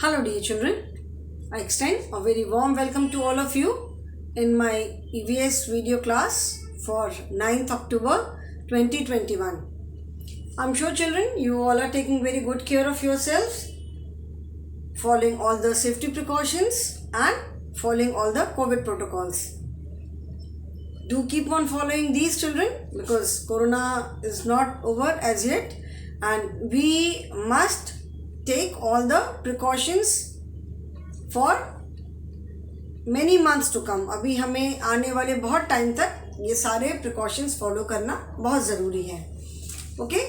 Hello dear children, I extend a very warm welcome to all of you in my EVS video class for 9th October 2021. I'm sure children you all are taking very good care of yourselves, following all the safety precautions and following all the COVID protocols. Do keep on following these children because Corona is not over as yet and we must take all the precautions for many months to come. अभी हमें आने वाले बहुत time तक ये सारे precautions follow करना बहुत ज़रूरी है. Okay?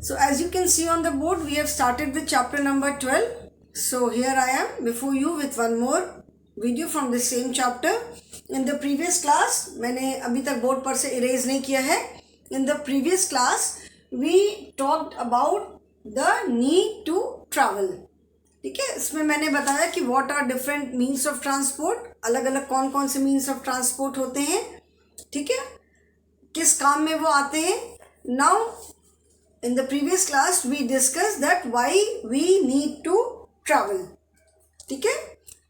So as you can see on the board, we have started with chapter number 12. So here I am before you with one more video from the same chapter. In the previous class, मैंने अभी तक board पर से erase नहीं किया है. In the previous class, we talked about the need to travel. ठीक है, इसमें मैंने बताया कि what are different means of transport, अलग अलग कौन कौन से means of transport होते हैं. ठीक है, किस काम में वो आते हैं. Now in the previous class we discussed that why we need to travel. ठीक है,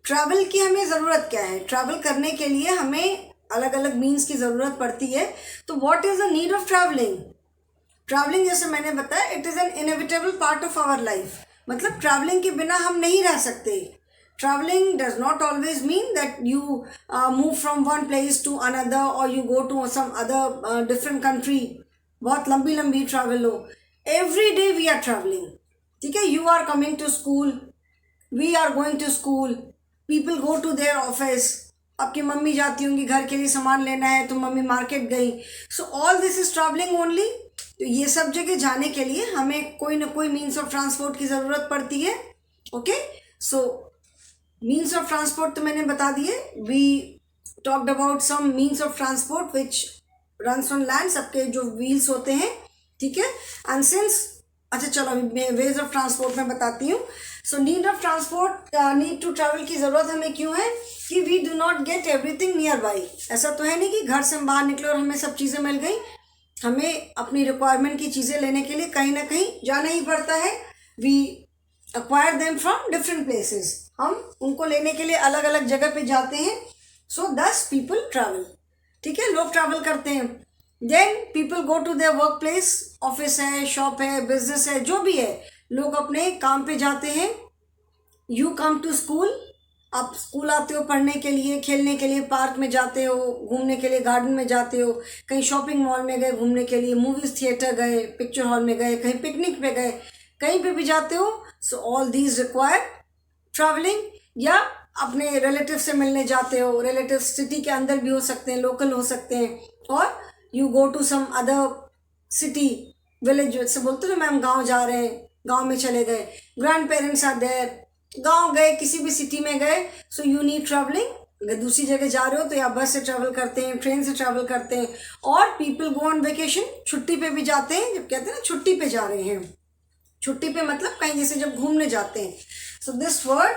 ट्रैवल की हमें ज़रूरत क्या है. ट्रैवल करने के लिए हमें अलग अलग मीन्स की ज़रूरत पड़ती है. तो what is the need of travelling. Travelling जैसे मैंने बताया it is an inevitable part of our life. मतलब ट्रैवलिंग के बिना हम नहीं रह सकते. Travelling does not always mean that you move from one place to another और you go to some other different country. बहुत लंबी लंबी ट्रैवल हो. Every day we are travelling. ठीक है, you are coming to school, we are going to school, people go to their office. आपकी mummy जाती होंगी घर के लिए सामान लेना है तो मम्मी मार्केट गई. So all this is travelling only. तो ये सब जगह जाने के लिए हमें कोई ना कोई मीन्स ऑफ ट्रांसपोर्ट की ज़रूरत पड़ती है. Okay, so means of transport तो मैंने बता दिए. We talked about some means of transport which runs on land. सबके जो व्हील्स होते हैं. ठीक है, एंड सिंस अच्छा चलो अभी मैं वेज ऑफ ट्रांसपोर्ट में बताती हूँ. So need of transport, need to travel की ज़रूरत हमें क्यों है कि we do not get everything nearby. ऐसा तो है नहीं कि घर से हम बाहर निकले और हमें सब चीज़ें मिल गई. हमें अपनी रिक्वायरमेंट की चीज़ें लेने के लिए कहीं ना कहीं जाना ही पड़ता है. We acquire them from different places. हम उनको लेने के लिए अलग अलग जगह पे जाते हैं. सो दस पीपल ट्रैवल. ठीक है, लोग ट्रैवल करते हैं. Then people go to their workplace. Office है, शॉप है, बिजनेस है, जो भी है, लोग अपने काम पे जाते हैं. You come to school. आप स्कूल आते हो पढ़ने के लिए, खेलने के लिए, पार्क में जाते हो, घूमने के लिए गार्डन में जाते हो, कहीं शॉपिंग मॉल में गए घूमने के लिए, मूवीज़ थिएटर गए, पिक्चर हॉल में गए, कहीं पिकनिक पे गए, कहीं पे भी जाते हो. So all these require travelling. या अपने रिलेटिव से मिलने जाते हो. रिलेटिव सिटी के अंदर भी हो सकते हैं, लोकल हो सकते हैं. और you go to some other city, village से बोलते हो ना मैम गाँव जा रहे हैं, गाँव में चले गए. Grandparents are there. गांव गए, किसी भी सिटी में गए. So you need travelling. अगर दूसरी जगह जा रहे हो तो या बस से ट्रैवल करते हैं, ट्रेन से ट्रैवल करते हैं. और पीपल गो ऑन वेकेशन. छुट्टी पे भी जाते हैं. जब कहते हैं ना छुट्टी पे जा रहे हैं, छुट्टी पे मतलब कहीं जैसे जब घूमने जाते हैं. So this word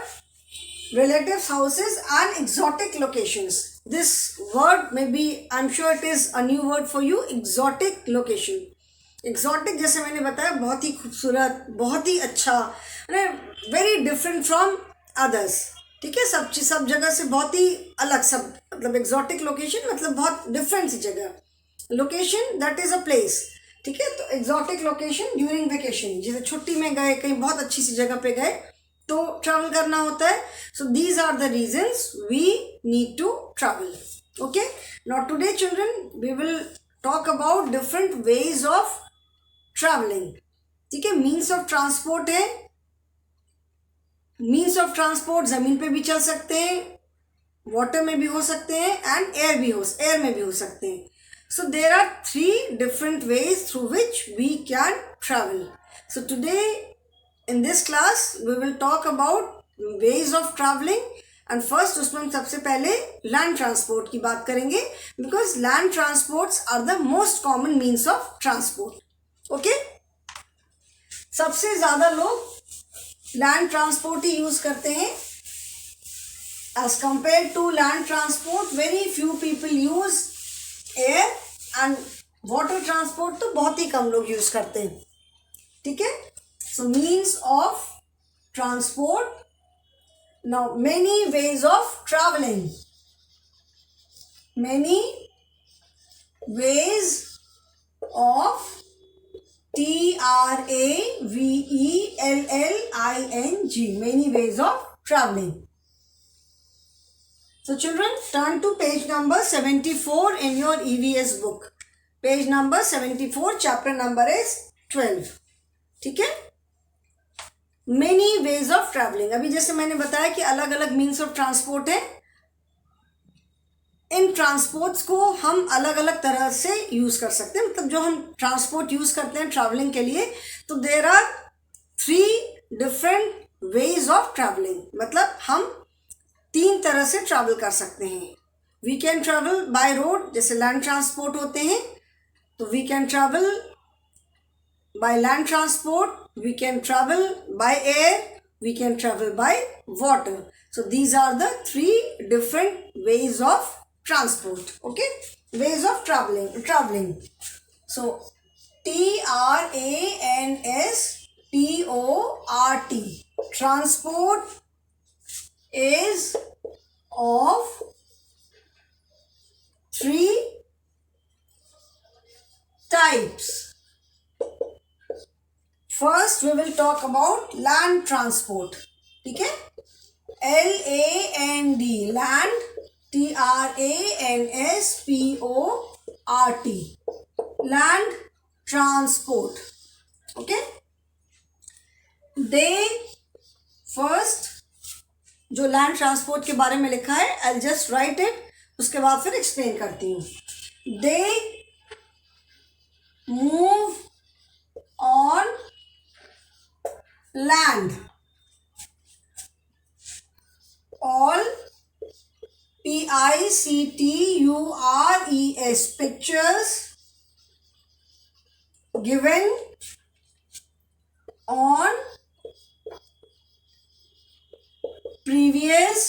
relatives houses and exotic locations. This word may be, I am sure it is a new word for you. Exotic location. Exotic जैसे मैंने बताया बहुत ही खूबसूरत, बहुत ही अच्छा, वेरी डिफरेंट फ्रॉम अदर्स. ठीक है, सब जगह से बहुत ही अलग. सब मतलब एक्सोटिक लोकेशन मतलब बहुत डिफरेंट सी जगह. Location that is a place. ठीक है, तो एक्सोटिक लोकेशन ड्यूरिंग वेकेशन, जैसे छुट्टी में गए, कहीं बहुत अच्छी सी जगह पे गए तो ट्रैवल करना होता है. So these are the reasons we need to travel. Okay, now today children we will talk about different ways of travelling. ठीक है, मीन्स ऑफ ट्रांसपोर्ट है. मीन्स ऑफ ट्रांसपोर्ट ज़मीन पे भी चल सकते हैं, वाटर में भी हो सकते हैं एंड एयर में भी हो सकते हैं. So there are 3 different ways through which we can travel. So today in this class we will talk about ways of travelling. And first उसमें हम सबसे पहले लैंड ट्रांसपोर्ट की बात करेंगे because land transports are the most common means of transport. Okay, सबसे ज़्यादा लोग लैंड ट्रांसपोर्ट ही यूज़ करते हैं. As compare to land transport very few people use air and water transport तो बहुत ही कम लोग यूज़ करते हैं. ठीक है, सो means of transport. Now many ways of traveling. Many ways of travelling. Many ways of traveling. So children, turn to page number 74 in your EVS book. Page number 74, chapter number is 12. ठीक है. Many ways of traveling. अभी जैसे मैंने बताया कि अलग अलग means of transport है. इन ट्रांसपोर्ट्स को हम अलग अलग तरह से यूज़ कर सकते हैं. मतलब जो हम ट्रांसपोर्ट यूज़ करते हैं ट्रैवलिंग के लिए, तो there are 3 different ways of travelling. मतलब हम 3 तरह से ट्रैवल कर सकते हैं. We can travel by road, जैसे लैंड ट्रांसपोर्ट होते हैं, तो we can travel by land transport, we can travel by air, we can travel by water. So these are the 3 different ways of transport. Okay, ways of traveling. So transport, transport is of 3 types. First we will talk about land transport. ठीक है, LAND, land, TRANSPORT, land transport. Okay, they first जो land transport के बारे में लिखा है, I'll just write it, उसके बाद फिर एक्सप्लेन करती हूँ. They move on land. All PICTURES, pictures given on previous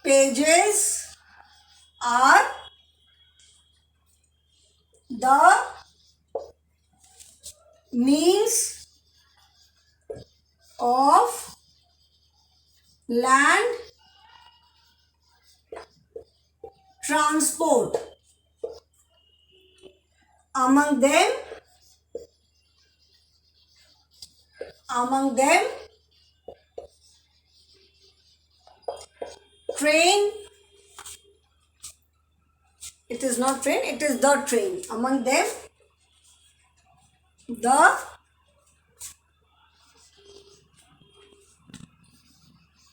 pages are the means of land transport. Among them train. It is not train, it is the train. Among them the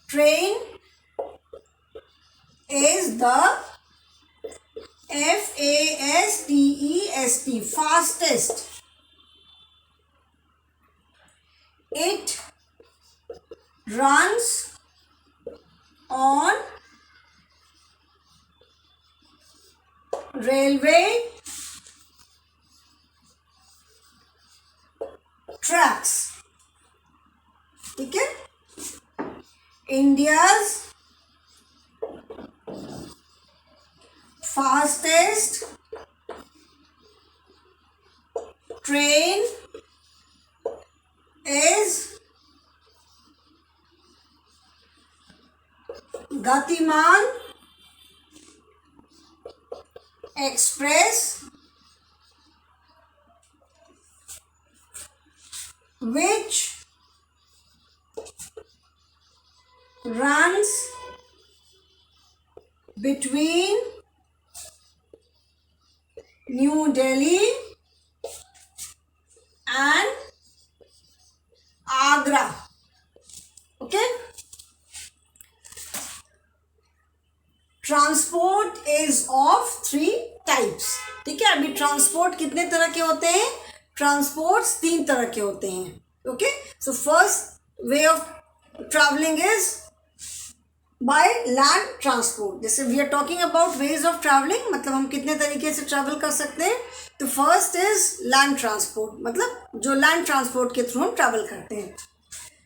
train is the FASTEST, fastest. It runs on railway tracks. ठीक है, India's fastest train is Gatiman Express, which runs between New Delhi and Agra. Okay, transport is of 3 types. ठीक है, अभी transport कितने तरह के होते हैं? ट्रांसपोर्ट्स 3 तरह के होते हैं. Okay, so first way of travelling is by land transport. जैसे we are talking about ways of travelling, मतलब हम कितने तरीके से ट्रैवल कर सकते हैं. तो फर्स्ट इज लैंड ट्रांसपोर्ट, मतलब जो लैंड ट्रांसपोर्ट के थ्रू हम ट्रैवल करते हैं.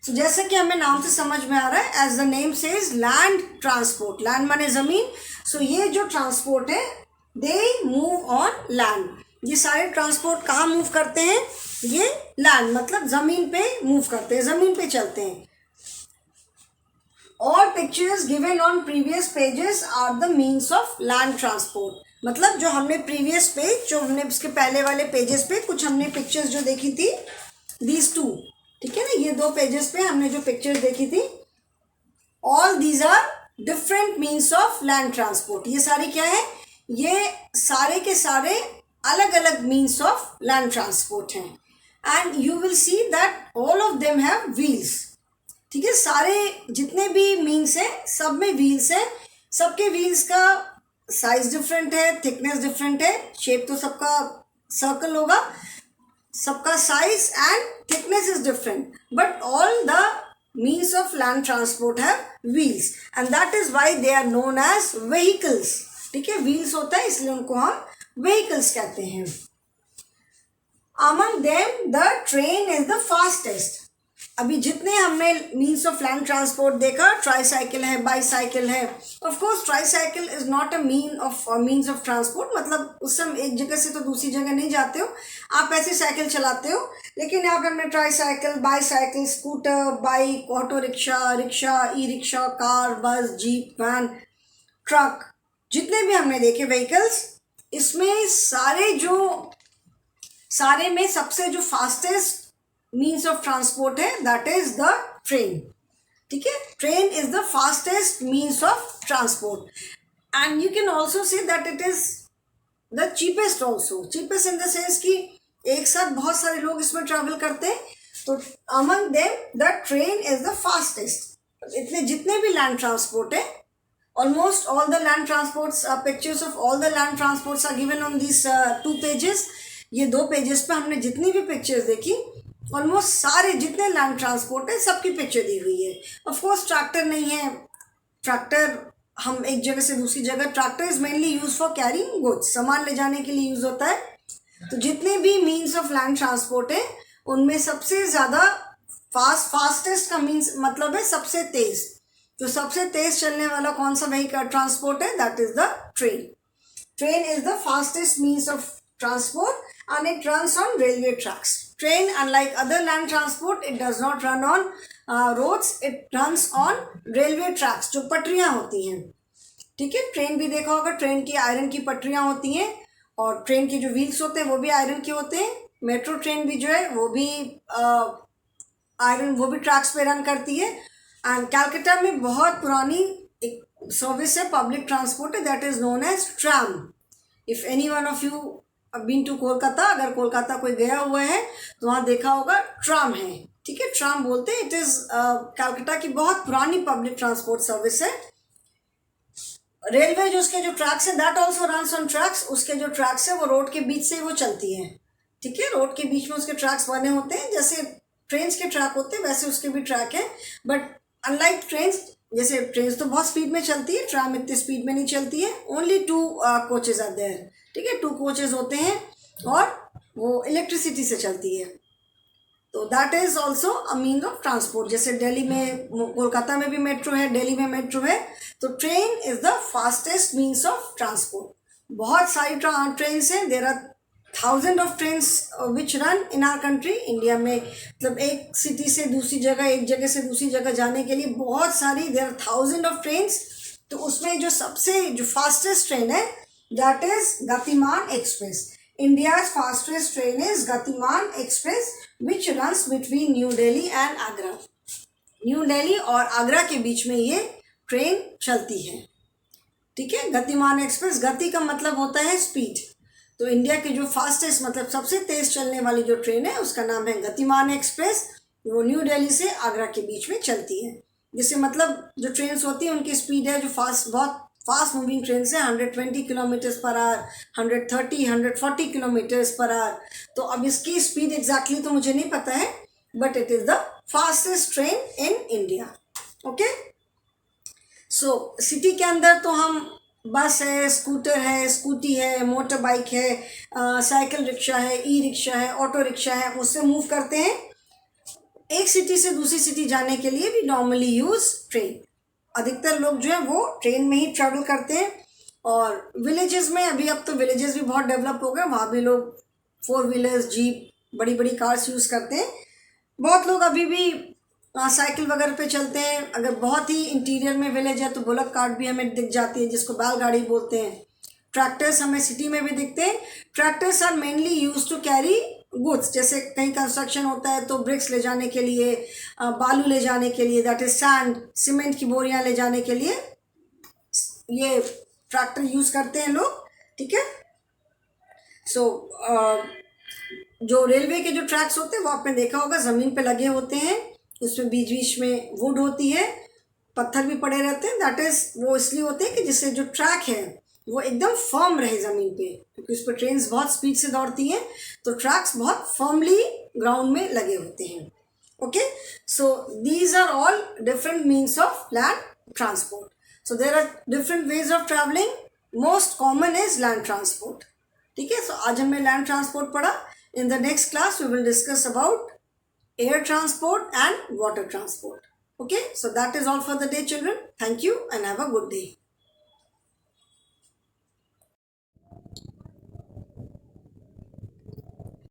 तो जैसे कि हमें नाम से समझ में आ रहा है, as the name says land transport, land माने ज़मीन. सो ये जो ट्रांसपोर्ट है, दे मूव ऑन लैंड. ये सारे ट्रांसपोर्ट कहाँ मूव करते हैं? ये लैंड मतलब ज़मीन पे मूव करते हैं, ज़मीन पे चलते हैं. All pictures given on previous pages are the means of land transport. मतलब जो हमने प्रीवियस पेज, जो हमने उसके पहले वाले पेजेस पे कुछ हमने पिक्चर्स जो देखी थी, these two, ठीक है ना, ये 2 पेजेस पे हमने जो पिक्चर्स देखी थी, all these are different means of land transport. ये सारी क्या है? ये सारे के सारे अलग अलग means of land transport हैं. And you will see that all of them have wheels. ठीक है, सारे जितने भी मीन्स हैं सब में व्हील्स हैं. सबके व्हील्स का साइज डिफरेंट है, थिकनेस डिफरेंट है, शेप तो सबका सर्कल होगा, सबका size and thickness is different, but all the means of land transport have wheels and that is why they are known as vehicles. ठीक है, व्हील्स होता है इसलिए उनको हम व्हीकल्स कहते हैं. Among them the train is the fastest. अभी जितने हमने मीन्स ऑफ लैंड ट्रांसपोर्ट देखा, ट्राईसाइकिल है, बाईसाइकिल है. Of course tricycle is not a means of transport, मतलब उस समय एक जगह से तो दूसरी जगह नहीं जाते हो, आप ऐसे साइकिल चलाते हो. लेकिन यहाँ पे हमने tricycle, bicycle, scooter, bike, auto rickshaw, rickshaw, e rickshaw, car, बस, जीप, वैन, ट्रक, जितने भी हमने देखे व्हीकल्स, इसमें सारे में सबसे जो फास्टेस्ट मीन्स ऑफ ट्रांसपोर्ट है दैट इज द ट्रेन. ठीक है, train is the fastest means of transport and you can also say that it is the cheapest also. Cheapest in the sense कि एक साथ बहुत सारे लोग इसमें ट्रैवल करते हैं, तो among them the train is the fastest. इतने जितने भी लैंड ट्रांसपोर्ट है, almost all the land transports, pictures of all the land transports are given on this 2 pages. ये 2 पेजेस पे हमने जितनी भी पिक्चर्स देखी, ऑलमोस्ट सारे जितने लैंड ट्रांसपोर्ट है सबकी पिक्चर दी हुई है. ऑफ कोर्स ट्रैक्टर नहीं है, ट्रैक्टर हम एक जगह से दूसरी जगह, tractor is mainly use for carrying goods, सामान ले जाने के लिए यूज होता है. तो जितने भी मीन्स ऑफ लैंड ट्रांसपोर्ट है उनमें सबसे ज़्यादा फास्टेस्ट का मीन्स मतलब है सबसे तेज. तो सबसे तेज चलने वाला कौन सा व्हीकल ट्रांसपोर्ट है? That is the train. Train is the fastest means of transport and it runs on railway tracks. Train, unlike other land transport, it does not run on roads, it runs on railway tracks, जो पटरियाँ होती हैं. ठीक है, train भी देखा होगा, train की आयरन की पटरियाँ होती हैं और ट्रेन के जो व्हील्स होते हैं वो भी आयरन के होते हैं. मेट्रो ट्रेन भी जो है वो भी आयरन, वो भी ट्रैक्स पे रन करती है. एंड कैलकाटा में बहुत पुरानी एक सर्विस है, पब्लिक ट्रांसपोर्ट है, that is known as tram. If any one of you been to Kolkata, अगर कोलकाता कोई गया हुआ है तो वहाँ देखा होगा ट्राम है. ठीक है, ट्राम बोलते हैं. इट इज़ कलकत्ता की बहुत पुरानी पब्लिक ट्रांसपोर्ट सर्विस है. रेलवे जो उसके जो ट्रैक्स है that also runs on tracks. उसके जो ट्रैक्स है वो रोड के बीच से वो चलती है. ठीक है, रोड के बीच में उसके ट्रैक्स बने होते हैं, जैसे ट्रेन के ट्रैक होते हैं वैसे उसके भी ट्रैक है. बट अनलाइक ट्रेन, जैसे ट्रेन तो बहुत स्पीड में चलती है, ट्राम इतनी स्पीड में नहीं चलती है. Only 2 coaches are there. ठीक है, 2 कोचेज होते हैं और वो इलेक्ट्रिसिटी से चलती है. तो that is also a mean of transport. जैसे दिल्ली में, कोलकाता में भी मेट्रो है, दिल्ली में मेट्रो है. तो train is the fastest means of transport. बहुत सारी ट्रेन्स हैं. There are thousand of trains which run in our country. India में मतलब एक सिटी से दूसरी जगह, एक जगह से दूसरी जगह जाने के लिए बहुत सारी, there are thousand of trains. तो उसमें जो सबसे जो फास्टेस्ट ट्रेन है that is Gatiman Express. India's fastest train is Gatiman Express which runs between New Delhi and Agra. New Delhi और आगरा के बीच में ये ट्रेन चलती है. ठीक है, गतिमान एक्सप्रेस. गति का मतलब होता है स्पीड. तो इंडिया की जो फास्टेस्ट मतलब सबसे तेज चलने वाली जो ट्रेन है उसका नाम है गतिमान एक्सप्रेस. वो न्यू दिल्ली से आगरा के बीच में चलती है. जिससे मतलब जो ट्रेन होती है उनकी स्पीड है जो बहुत फास्ट मूविंग ट्रेन से 120 kilometres per hour, 130, 140 kilometres per hour. तो अब इसकी स्पीड एग्जैक्टली तो मुझे नहीं पता है, but it is the fastest train in India. Okay, so city के अंदर तो हम बस है, स्कूटर है, स्कूटी है, मोटर बाइक है, साइकिल रिक्शा है, ई रिक्शा है, ऑटो रिक्शा है, उससे मूव करते हैं. एक सिटी से दूसरी सिटी जाने के लिए भी नॉर्मली यूज़ ट्रेन. अधिकतर लोग जो है वो ट्रेन में ही ट्रैवल करते हैं. और विलेजेस में अभी अब तो विलेजेस भी बहुत डेवलप हो गए, वहाँ भी लोग 4 व्हीलर्स, जीप, बड़ी बड़ी कार्स यूज़ करते हैं। बहुत लोग अभी भी साइकिल वगैरह पे चलते हैं। अगर बहुत ही इंटीरियर में विलेज है तो बुलक कार्ट भी हमें दिख जाती है, जिसको बैलगाड़ी बोलते हैं। ट्रैक्टर्स हमें सिटी में भी दिखते हैं। Tractors are mainly use to carry goods, जैसे कहीं कंस्ट्रक्शन होता है तो ब्रिक्स ले जाने के लिए, बालू ले जाने के लिए, दैट इज सैंड, सीमेंट की बोरियां ले जाने के लिए ये ट्रैक्टर यूज़ करते हैं लोग, ठीक है। सो जो रेलवे के जो ट्रैक्स होते हैं वो आपने देखा होगा, ज़मीन पे लगे होते हैं, उसमें बीच बीच में वुड होती है, पत्थर भी पड़े रहते हैं। दैट इज़ वो इसलिए होते हैं कि जिससे जो ट्रैक है वो एकदम फर्म रहे ज़मीन पे, क्योंकि उस पर ट्रेन बहुत स्पीड से दौड़ती हैं, तो ट्रैक्स बहुत फर्मली ग्राउंड में लगे होते हैं। Okay, so these are all different means of land transport. So there are different ways of traveling. Most common is land transport. ठीक है, सो आज हमने लैंड ट्रांसपोर्ट पढ़ा. In the next class we will discuss about air transport and water transport. Okay, so that is all for the day, children. Thank you and have a good day.